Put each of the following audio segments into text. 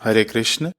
हरे कृष्ण।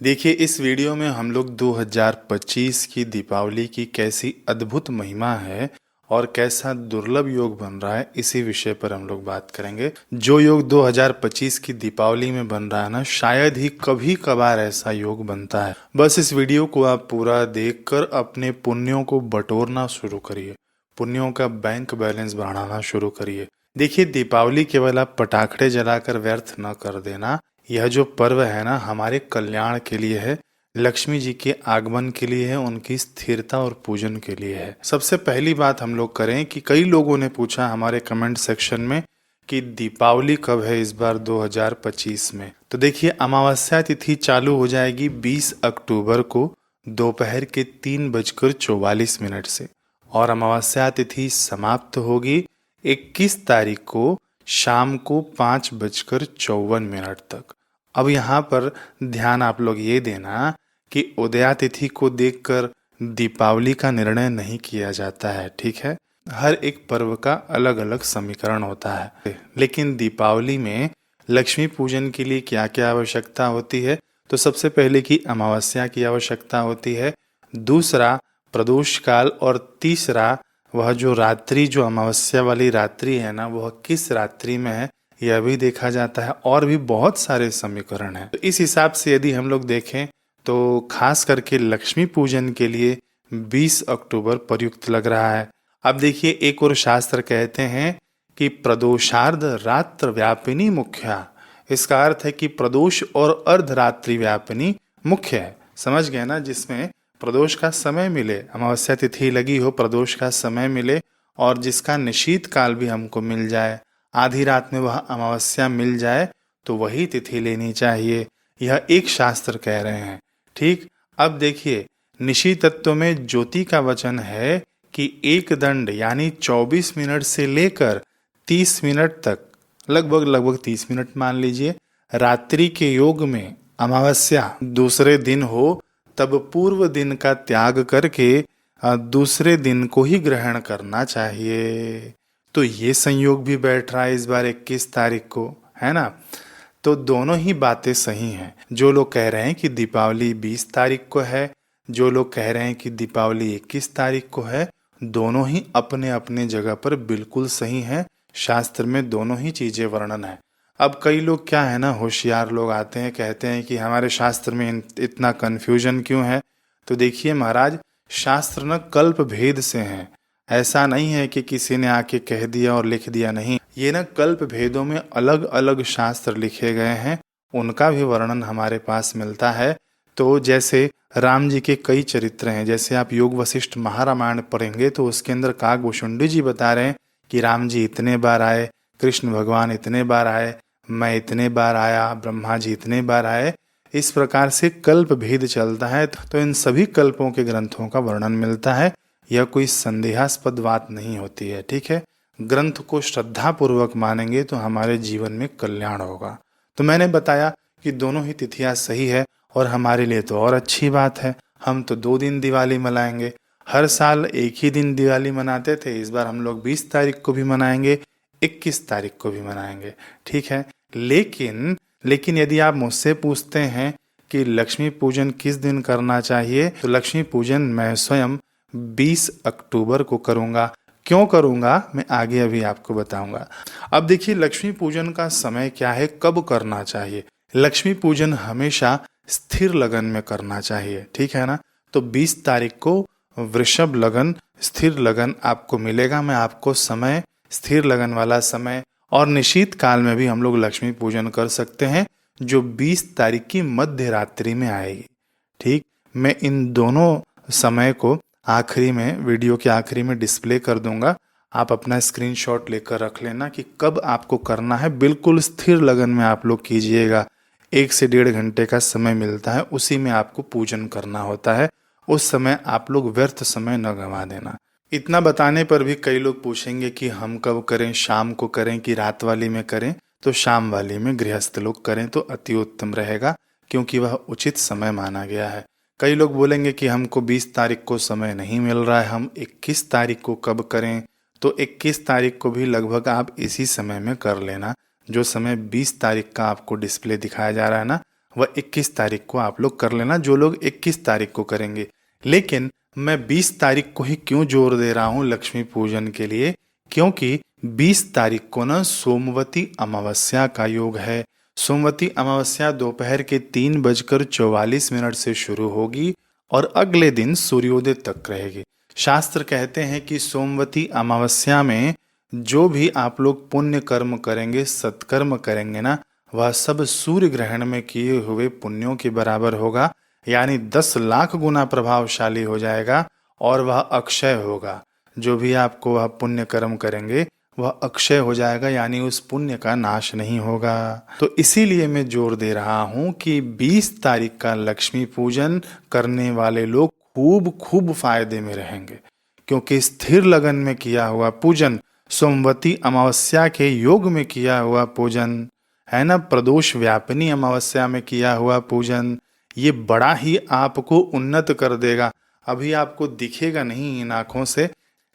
देखिए, इस वीडियो में हम लोग 2025 की दीपावली की कैसी अद्भुत महिमा है और कैसा दुर्लभ योग बन रहा है, इसी विषय पर हम लोग बात करेंगे। जो योग 2025 की दीपावली में बन रहा है ना, शायद ही कभी कभार ऐसा योग बनता है। बस इस वीडियो को आप पूरा देखकर अपने पुण्यों को बटोरना शुरू करिए, पुण्यों का बैंक बैलेंस बढ़ाना शुरू करिए। देखिए, दीपावली केवल आप पटाखे जलाकर व्यर्थ न कर देना। यह जो पर्व है ना, हमारे कल्याण के लिए है, लक्ष्मी जी के आगमन के लिए है, उनकी स्थिरता और पूजन के लिए है। सबसे पहली बात हम लोग करें कि कई लोगों ने पूछा हमारे कमेंट सेक्शन में कि दीपावली कब है इस बार 2025 में। तो देखिए, अमावस्या तिथि चालू हो जाएगी 20 अक्टूबर को दोपहर के 3:44 से और अमावस्या तिथि समाप्त होगी 21 तारीख को शाम को 5:54 तक। अब यहाँ पर ध्यान आप लोग ये देना कि उदया तिथि को देखकर दीपावली का निर्णय नहीं किया जाता है, ठीक है। हर एक पर्व का अलग अलग समीकरण होता है, लेकिन दीपावली में लक्ष्मी पूजन के लिए क्या क्या आवश्यकता होती है। तो सबसे पहले की अमावस्या की आवश्यकता होती है, दूसरा प्रदोष काल, और तीसरा वह जो रात्रि, जो अमावस्या वाली रात्रि है ना, वह किस रात्रि में है यह भी देखा जाता है। और भी बहुत सारे समीकरण हैं। तो इस हिसाब से यदि हम लोग देखें तो खास करके लक्ष्मी पूजन के लिए 20 अक्टूबर प्रयुक्त लग रहा है। अब देखिए, एक और शास्त्र कहते हैं कि प्रदोषार्ध रात्र व्यापिनी मुख्या। इसका अर्थ है कि प्रदोष और अर्धरात्रि व्यापिनी मुख्य है। समझ गए ना, जिसमें प्रदोष का समय मिले, अमावस्या तिथि लगी हो, प्रदोष का समय मिले और जिसका निशीत काल भी हमको मिल जाए, आधी रात में वह अमावस्या मिल जाए, तो वही तिथि लेनी चाहिए। यह एक शास्त्र कह रहे हैं, ठीक। अब देखिए, निशी तत्व में ज्योति का वचन है कि एक दंड यानी 24 मिनट से लेकर 30 मिनट तक, लगभग 30 मिनट मान लीजिए, रात्रि के योग में अमावस्या दूसरे दिन हो तब पूर्व दिन का त्याग करके दूसरे दिन को ही ग्रहण करना चाहिए। तो ये संयोग भी बैठ रहा है इस बार 21 तारीख को, है ना। तो दोनों ही बातें सही हैं। जो लोग कह रहे हैं कि दीपावली 20 तारीख को है, जो लोग कह रहे हैं कि दीपावली 21 तारीख को है, दोनों ही अपने अपने जगह पर बिल्कुल सही हैं। शास्त्र में दोनों ही चीजें वर्णन है। अब कई लोग क्या है ना, होशियार लोग आते हैं, कहते हैं कि हमारे शास्त्र में इतना कन्फ्यूजन क्यों है। तो देखिए महाराज, शास्त्र न कल्प भेद से हैं। ऐसा नहीं है कि किसी ने आके कह दिया और लिख दिया, नहीं। ये ना कल्प भेदों में अलग अलग शास्त्र लिखे गए हैं, उनका भी वर्णन हमारे पास मिलता है। तो जैसे राम जी के कई चरित्र हैं, जैसे आप योग वशिष्ठ महारामायण पढ़ेंगे तो उसके अंदर काकभूषुंडी जी बता रहे हैं कि राम जी इतने बार आए, कृष्ण भगवान इतने बार आए, मैं इतने बार आया, ब्रह्मा जी इतने बार आए। इस प्रकार से कल्प भेद चलता है। तो इन सभी कल्पों के ग्रंथों का वर्णन मिलता है। यह कोई संदेहास्पद बात नहीं होती है, ठीक है। ग्रंथ को श्रद्धा पूर्वक मानेंगे तो हमारे जीवन में कल्याण होगा। तो मैंने बताया कि दोनों ही तिथियां सही है, और हमारे लिए तो और अच्छी बात है, हम तो 2 दिन दिवाली मनाएंगे। हर साल एक ही दिन दिवाली मनाते थे, इस बार हम लोग 20 तारीख को भी मनाएंगे, 21 तारीख को भी मनाएंगे, ठीक है। लेकिन यदि आप मुझसे पूछते हैं कि लक्ष्मी पूजन किस दिन करना चाहिए, तो लक्ष्मी पूजन मैं स्वयं 20 अक्टूबर को करूंगा। क्यों करूंगा, मैं आगे अभी आपको बताऊंगा। अब देखिए, लक्ष्मी पूजन का समय क्या है, कब करना चाहिए। लक्ष्मी पूजन हमेशा स्थिर लगन में करना चाहिए, ठीक है ना। तो 20 तारीख को वृषभ लगन, स्थिर लगन आपको मिलेगा। मैं आपको समय, स्थिर लगन वाला समय और निशीत काल में भी हम लोग लक्ष्मी पूजन कर सकते हैं, जो 20 तारीख की मध्य रात्रि में आएगी, ठीक। मैं इन दोनों समय को आखिरी में, वीडियो के आखिरी में डिस्प्ले कर दूंगा। आप अपना स्क्रीनशॉट लेकर रख लेना कि कब आपको करना है। बिल्कुल स्थिर लगन में आप लोग कीजिएगा। 1 से 1.5 घंटे का समय मिलता है, उसी में आपको पूजन करना होता है। उस समय आप लोग व्यर्थ समय न गंवा देना। इतना बताने पर भी कई लोग पूछेंगे कि हम कब करें, शाम को करें कि रात वाली में करें। तो शाम वाली में गृहस्थ लोग करें तो अति उत्तम रहेगा, क्योंकि वह उचित समय माना गया है। कई लोग बोलेंगे कि हमको 20 तारीख को समय नहीं मिल रहा है, हम 21 तारीख को कब करें। तो 21 तारीख को भी लगभग आप इसी समय में कर लेना। जो समय 20 तारीख का आपको डिस्प्ले दिखाया जा रहा है ना, वह 21 तारीख को आप लोग कर लेना, जो लोग 21 तारीख को करेंगे। लेकिन मैं 20 तारीख को ही क्यों जोर दे रहा हूँ लक्ष्मी पूजन के लिए, क्योंकि 20 तारीख को ना सोमवती अमावस्या का योग है। सोमवती अमावस्या दोपहर के 3:44 से शुरू होगी और अगले दिन सूर्योदय तक रहेगी। शास्त्र कहते हैं कि सोमवती अमावस्या में जो भी आप लोग पुण्य कर्म करेंगे, सत्कर्म करेंगे ना, वह सब सूर्य ग्रहण में किए हुए पुण्यों के बराबर होगा, यानी 10 लाख गुना प्रभावशाली हो जाएगा और वह अक्षय होगा। जो भी आपको वह पुण्य कर्म करेंगे वह अक्षय हो जाएगा, यानी उस पुण्य का नाश नहीं होगा। तो इसीलिए मैं जोर दे रहा हूं कि 20 तारीख का लक्ष्मी पूजन करने वाले लोग खूब खूब फायदे में रहेंगे, क्योंकि स्थिर लगन में किया हुआ पूजन, सोमवती अमावस्या के योग में किया हुआ पूजन है ना, प्रदोष व्यापिनी अमावस्या में किया हुआ पूजन, ये बड़ा ही आपको उन्नत कर देगा। अभी आपको दिखेगा नहीं इन आंखों से,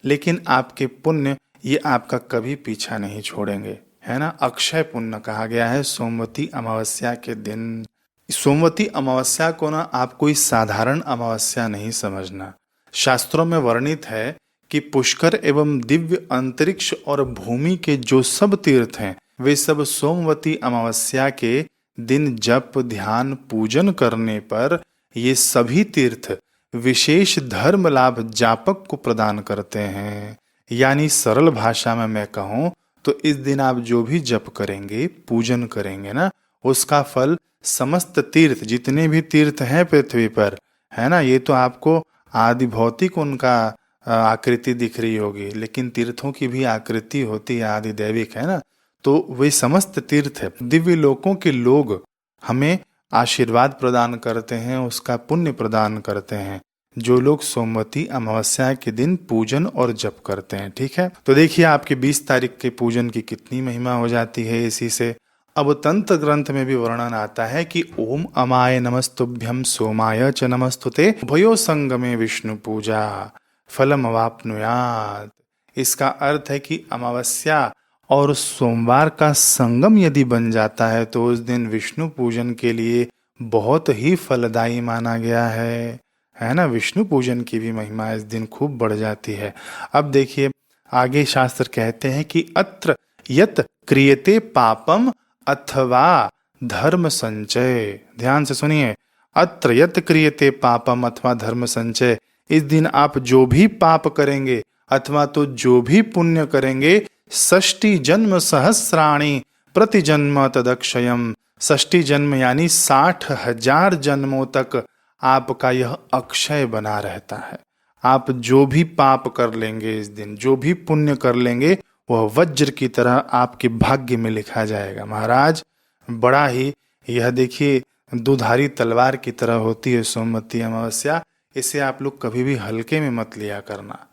लेकिन आपके पुण्य ये आपका कभी पीछा नहीं छोड़ेंगे, है ना। अक्षय पुण्य कहा गया है सोमवती अमावस्या के दिन। सोमवती अमावस्या को ना आप कोई साधारण अमावस्या नहीं समझना। शास्त्रों में वर्णित है कि पुष्कर एवं दिव्य अंतरिक्ष और भूमि के जो सब तीर्थ हैं वे सब सोमवती अमावस्या के दिन जप ध्यान पूजन करने पर ये सभी तीर्थ विशेष धर्म लाभ जापक को प्रदान करते हैं। यानी सरल भाषा में मैं कहूँ तो इस दिन आप जो भी जप करेंगे, पूजन करेंगे ना, उसका फल समस्त तीर्थ, जितने भी तीर्थ हैं पृथ्वी पर, है ना, ये तो आपको आदि भौतिक उनका आकृति दिख रही होगी, लेकिन तीर्थों की भी आकृति होती है आदि दैविक, है ना। तो वे समस्त तीर्थ है, दिव्य लोकों के लोग हमें आशीर्वाद प्रदान करते हैं, उसका पुण्य प्रदान करते हैं, जो लोग सोमवती अमावस्या के दिन पूजन और जप करते हैं। ठीक है, तो देखिए आपके 20 तारीख के पूजन की कितनी महिमा हो जाती है इसी से। अब तंत्र ग्रंथ में भी वर्णन आता है कि ओम अमाय नमस्तुभ्यं सोमाय च नमस्तुते उभयो संगमे विष्णु पूजा फलम अवाप्नुयात्। इसका अर्थ है कि अमावस्या और सोमवार का संगम यदि बन जाता है तो उस दिन विष्णु पूजन के लिए बहुत ही फलदायी माना गया है ना। विष्णु पूजन की भी महिमा इस दिन खूब बढ़ जाती है। अब देखिए आगे शास्त्र कहते हैं कि अत्र यत क्रियते पापम अथवा धर्म संचय। ध्यान से सुनिए, अत्र यत क्रियते पापम अथवा धर्म संचय। इस दिन आप जो भी पाप करेंगे अथवा तो जो भी पुण्य करेंगे, षष्टि जन्म सहस्राणि प्रति जन्म तदक्षयम। षष्टि जन्म यानी 60,000 जन्मों तक आपका यह अक्षय बना रहता है। आप जो भी पाप कर लेंगे इस दिन, जो भी पुण्य कर लेंगे, वह वज्र की तरह आपके भाग्य में लिखा जाएगा। महाराज बड़ा ही यह देखिए दुधारी तलवार की तरह होती है सोमवती अमावस्या। इसे आप लोग कभी भी हल्के में मत लिया करना।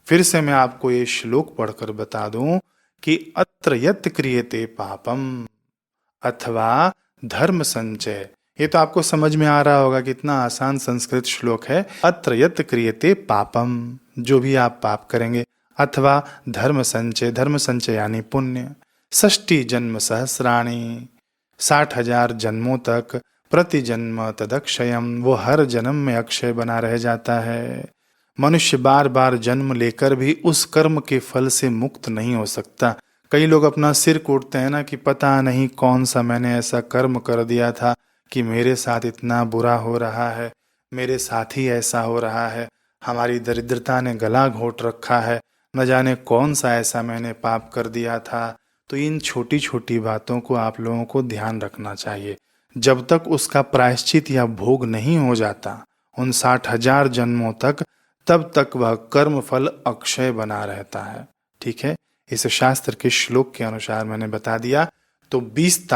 फिर से मैं आपको ये श्लोक पढ़कर बता दूं कि अत्र यत् क्रियते पापम अथवा धर्म संचय। ये तो आपको समझ में आ रहा होगा कितना आसान संस्कृत श्लोक है। अत्र यत् क्रियते पापम, जो भी आप पाप करेंगे, अथवा धर्म संचय, धर्म संचय यानी पुण्य, षष्टि जन्म सहस्राणि 60,000 जन्मों तक, प्रति जन्म तदक्षयम, वो हर जन्म में अक्षय बना रह जाता है। मनुष्य बार बार जन्म लेकर भी उस कर्म के फल से मुक्त नहीं हो सकता। कई लोग अपना सिर कूटते हैं ना कि पता नहीं कौन सा मैंने ऐसा कर्म कर दिया था कि मेरे साथ इतना बुरा हो रहा है, मेरे साथ ही ऐसा हो रहा है, हमारी दरिद्रता ने गला घोट रखा है, न जाने कौन सा ऐसा मैंने पाप कर दिया था। तो इन छोटी छोटी बातों को आप लोगों को ध्यान रखना चाहिए। जब तक उसका प्रायश्चित या भोग नहीं हो जाता उन 60,000 जन्मों तक, तब तक वह कर्म फल अक्षय बना रहता है। ठीक है, इस शास्त्र के श्लोक के अनुसार मैंने बता दिया। तो 20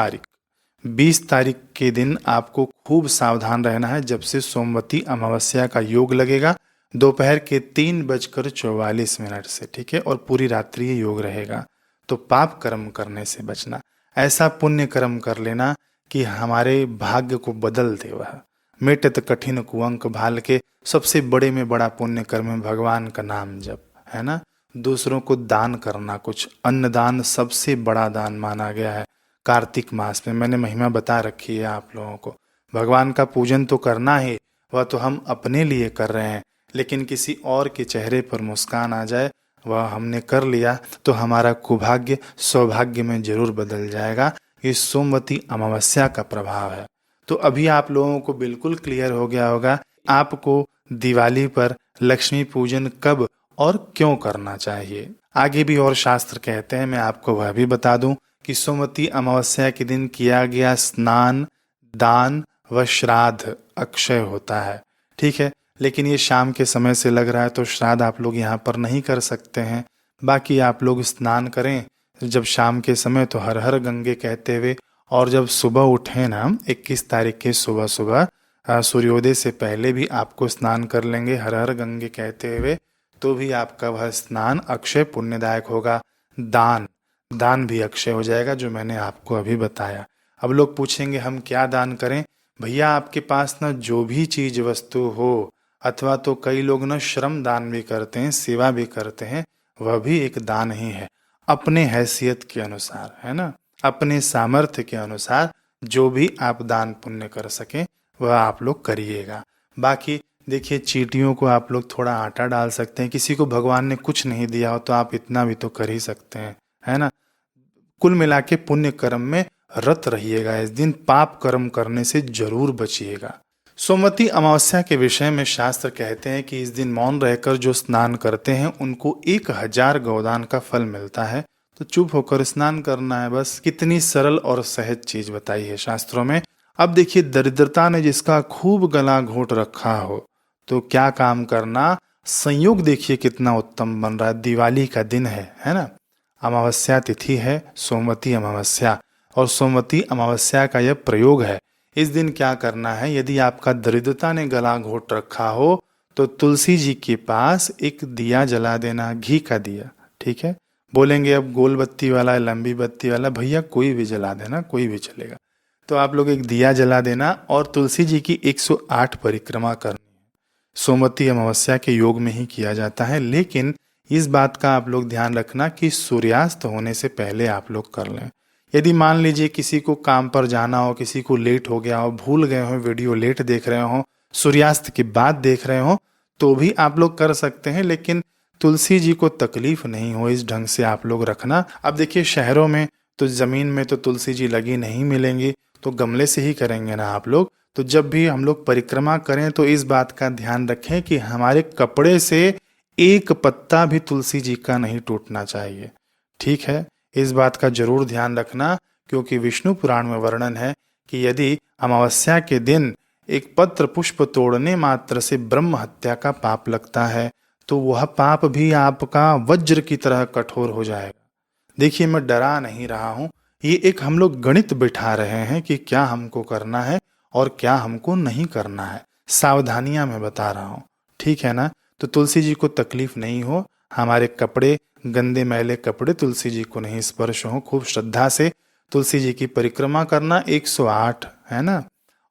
तारीख के दिन आपको खूब सावधान रहना है। जब से सोमवती अमावस्या का योग लगेगा दोपहर के 3:44 से, ठीक है, और पूरी रात्रि ये योग रहेगा। तो पाप कर्म करने से बचना, ऐसा पुण्य कर्म कर लेना कि हमारे भाग्य को बदल दे। वह मेटत कठिन कुअंक भाल के, सबसे बड़े में बड़ा पुण्य कर्म है भगवान का नाम जप, है ना। दूसरों को दान करना, कुछ अन्नदान सबसे बड़ा दान माना गया है। कार्तिक मास में मैंने महिमा बता रखी है आप लोगों को। भगवान का पूजन तो करना ही, वह तो हम अपने लिए कर रहे हैं, लेकिन किसी और के चेहरे पर मुस्कान आ जाए, वह हमने कर लिया तो हमारा कुभाग्य सौभाग्य में जरूर बदल जाएगा। ये सोमवती अमावस्या का प्रभाव है। तो अभी आप लोगों को बिल्कुल क्लियर हो गया होगा आपको दिवाली पर लक्ष्मी पूजन कब और क्यों करना चाहिए। आगे भी और शास्त्र कहते हैं, मैं आपको वह भी बता दूं कि सोमवती अमावस्या के दिन किया गया स्नान, दान व श्राद्ध अक्षय होता है। ठीक है, लेकिन ये शाम के समय से लग रहा है तो श्राद्ध आप लोग यहाँ पर नहीं कर सकते हैं। बाकी आप लोग स्नान करें जब शाम के समय तो हर हर गंगे कहते हुए, और जब सुबह उठें ना 21 तारीख के सुबह सुबह सूर्योदय से पहले भी आपको स्नान कर लेंगे हर हर गंगे कहते हुए, तो भी आपका वह स्नान अक्षय पुण्यदायक होगा। दान भी अक्षय हो जाएगा, जो मैंने आपको अभी बताया। अब लोग पूछेंगे हम क्या दान करें। भैया आपके पास ना जो भी चीज वस्तु हो, अथवा तो कई लोग ना श्रम दान भी करते हैं, सेवा भी करते हैं, वह भी एक दान ही है। अपने हैसियत के अनुसार, है ना, अपने सामर्थ्य के अनुसार जो भी आप दान पुण्य कर सकें वह आप लोग करिएगा। बाकी देखिए, चींटियों को आप लोग थोड़ा आटा डाल सकते हैं। किसी को भगवान ने कुछ नहीं दिया हो तो आप इतना भी तो कर ही सकते हैं, है ना। कुल मिला के पुण्य कर्म में रत रहिएगा। इस दिन पाप कर्म करने से जरूर बचिएगा। सोमवती अमावस्या के विषय में शास्त्र कहते हैं कि इस दिन मौन रहकर जो स्नान करते हैं उनको 1000 गौदान का फल मिलता है। तो चुप होकर स्नान करना है बस। कितनी सरल और सहज चीज बताई है शास्त्रों में। अब देखिए, दरिद्रता ने जिसका खूब गला घोट रखा हो तो क्या काम करना। संयोग देखिए कितना उत्तम बन रहा है। दिवाली का दिन है ना, अमावस्या तिथि है सोमवती अमावस्या, और सोमवती अमावस्या का यह प्रयोग है। इस दिन क्या करना है, यदि आपका दरिद्रता ने गला घोट रखा हो तो तुलसी जी के पास एक दिया जला देना, घी का दिया। ठीक है, बोलेंगे अब गोल बत्ती वाला है लंबी बत्ती वाला, भैया कोई भी जला देना, कोई भी चलेगा। तो आप लोग एक दिया जला देना और तुलसी जी की 108 परिक्रमा करनी है। सोमवती अमावस्या के योग में ही किया जाता है, लेकिन इस बात का आप लोग ध्यान रखना कि सूर्यास्त होने से पहले आप लोग कर लें। यदि मान लीजिए किसी को काम पर जाना हो, किसी को लेट हो गया हो, भूल गए हो, वीडियो लेट देख रहे हो, सूर्यास्त के बाद देख रहे हो, तो भी आप लोग कर सकते हैं, लेकिन तुलसी जी को तकलीफ नहीं हो इस ढंग से आप लोग रखना। अब देखिए, शहरों में तो जमीन में तो तुलसी जी लगी नहीं मिलेंगी, तो गमले से ही करेंगे ना आप लोग। तो जब भी हम लोग परिक्रमा करें तो इस बात का ध्यान रखें कि हमारे कपड़े से एक पत्ता भी तुलसी जी का नहीं टूटना चाहिए। ठीक है, इस बात का जरूर ध्यान रखना, क्योंकि विष्णु पुराण में वर्णन है कि यदि अमावस्या के दिन एक पत्र पुष्प तोड़ने मात्र से ब्रह्म हत्या का पाप लगता है, तो वह पाप भी आपका वज्र की तरह कठोर हो जाएगा। देखिए, मैं डरा नहीं रहा हूं, ये एक हम लोग गणित बिठा रहे हैं कि क्या हमको करना है और क्या हमको नहीं करना है। सावधानियां मैं बता रहा हूं, ठीक है ना। तो तुलसी जी को तकलीफ नहीं हो, हमारे कपड़े, गंदे मैले कपड़े तुलसी जी को नहीं स्पर्श हो। खूब श्रद्धा से तुलसी जी की परिक्रमा करना 108, है ना,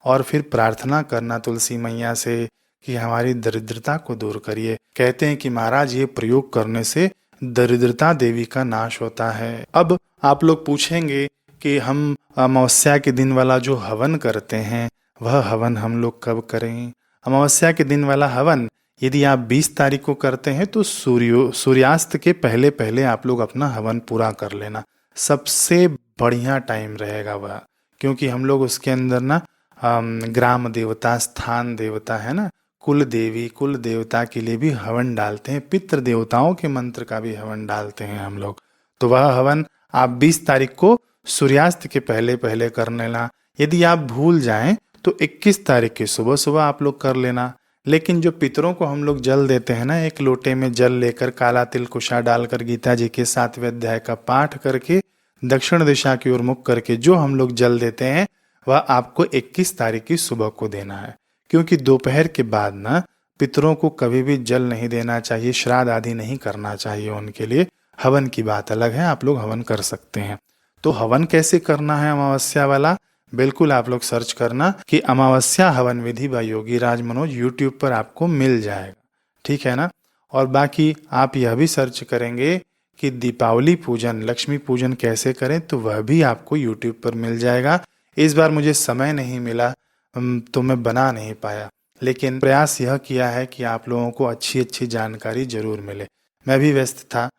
और फिर प्रार्थना करना तुलसी मैया से कि हमारी दरिद्रता को दूर करिए। कहते हैं कि महाराज ये प्रयोग करने से दरिद्रता देवी का नाश होता है। अब आप लोग पूछेंगे कि हम अमावस्या के दिन वाला जो हवन करते हैं वह हवन हम लोग कब करें। अमावस्या के दिन वाला हवन यदि आप 20 तारीख को करते हैं तो सूर्यास्त के पहले पहले आप लोग अपना हवन पूरा कर लेना, सबसे बढ़िया टाइम रहेगा वह। क्योंकि हम लोग उसके अंदर ना ग्राम देवता, स्थान देवता, है ना, कुल देवी, कुल देवता के लिए भी हवन डालते हैं, पितृ देवताओं के मंत्र का भी हवन डालते हैं हम लोग। तो वह हवन आप 20 तारीख को सूर्यास्त के पहले पहले कर लेना। यदि आप भूल जाएं तो 21 तारीख की सुबह सुबह आप लोग कर लेना। लेकिन जो पितरों को हम लोग जल देते हैं ना, एक लोटे में जल लेकर काला तिल कुशा डालकर गीता जी के 7वें अध्याय का पाठ करके दक्षिण दिशा की ओर मुख करके जो हम लोग जल देते हैं वह आपको 21 तारीख की सुबह को देना है। क्योंकि दोपहर के बाद ना पितरों को कभी भी जल नहीं देना चाहिए, श्राद्ध आदि नहीं करना चाहिए उनके लिए। हवन की बात अलग है, आप लोग हवन कर सकते हैं। तो हवन कैसे करना है अमावस्या वाला, बिल्कुल आप लोग सर्च करना कि अमावस्या हवन विधि बाय योगी राज मनोज, यूट्यूब पर आपको मिल जाएगा, ठीक है ना। और बाकी आप यह भी सर्च करेंगे कि दीपावली पूजन, लक्ष्मी पूजन कैसे करें, तो वह भी आपको यूट्यूब पर मिल जाएगा। इस बार मुझे समय नहीं मिला, तो मैं बना नहीं पाया, लेकिन प्रयास यह किया है कि आप लोगों को अच्छी अच्छी जानकारी जरूर मिले। मैं भी व्यस्त था।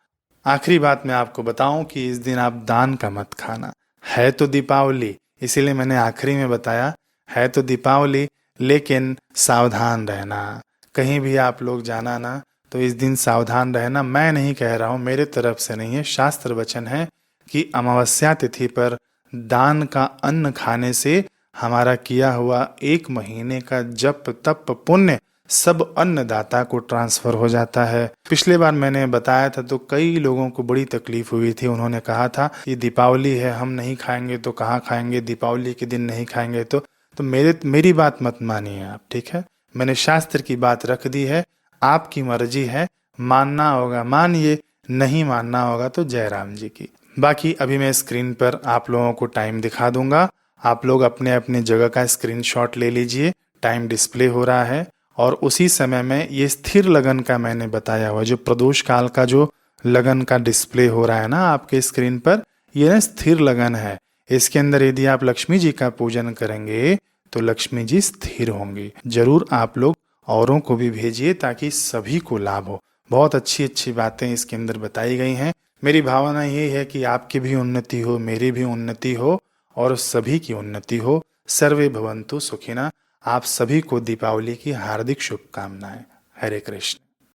आखिरी बात मैं आपको बताऊं कि इस दिन आप दान का मत खाना। है तो दीपावली, इसीलिए मैंने आखिरी में बताया, है तो दीपावली, लेकिन सावधान रहना। कहीं भी आप लोग जाना ना, तो इस दिन सावधान रहना। मैं नहीं कह रहा हूँ, मेरे तरफ से नहीं है, शास्त्र वचन है कि अमावस्या तिथि पर दान का अन्न खाने से हमारा किया हुआ 1 महीने का जप तप पुण्य सब अन्नदाता को ट्रांसफर हो जाता है। पिछले बार मैंने बताया था तो कई लोगों को बड़ी तकलीफ हुई थी। उन्होंने कहा था ये दीपावली है, हम नहीं खाएंगे तो कहाँ खाएंगे, दीपावली के दिन नहीं खाएंगे तो मेरी बात मत मानिए आप, ठीक है। मैंने शास्त्र की बात रख दी है, आपकी मर्जी है, मानना होगा मानिए, नहीं मानना होगा तो जय राम जी की। बाकी अभी मैं स्क्रीन पर आप लोगों को टाइम दिखा दूंगा, आप लोग अपने अपने जगह का स्क्रीनशॉट ले लीजिए। टाइम डिस्प्ले हो रहा है और उसी समय में ये स्थिर लगन का मैंने बताया हुआ जो प्रदोष काल का जो लगन का डिस्प्ले हो रहा है ना आपके स्क्रीन पर, ये ना स्थिर लगन है। इसके अंदर यदि आप लक्ष्मी जी का पूजन करेंगे तो लक्ष्मी जी स्थिर होंगी। जरूर आप लोग औरों को भी भेजिए ताकि सभी को लाभ हो। बहुत अच्छी अच्छी बातें इसके अंदर बताई गई हैं। मेरी भावना यही है कि आपकी भी उन्नति हो, मेरी भी उन्नति हो और सभी की उन्नति हो। सर्वे भवन्तु सुखिनः। आप सभी को दीपावली की हार्दिक शुभकामनाएं। हरे कृष्ण।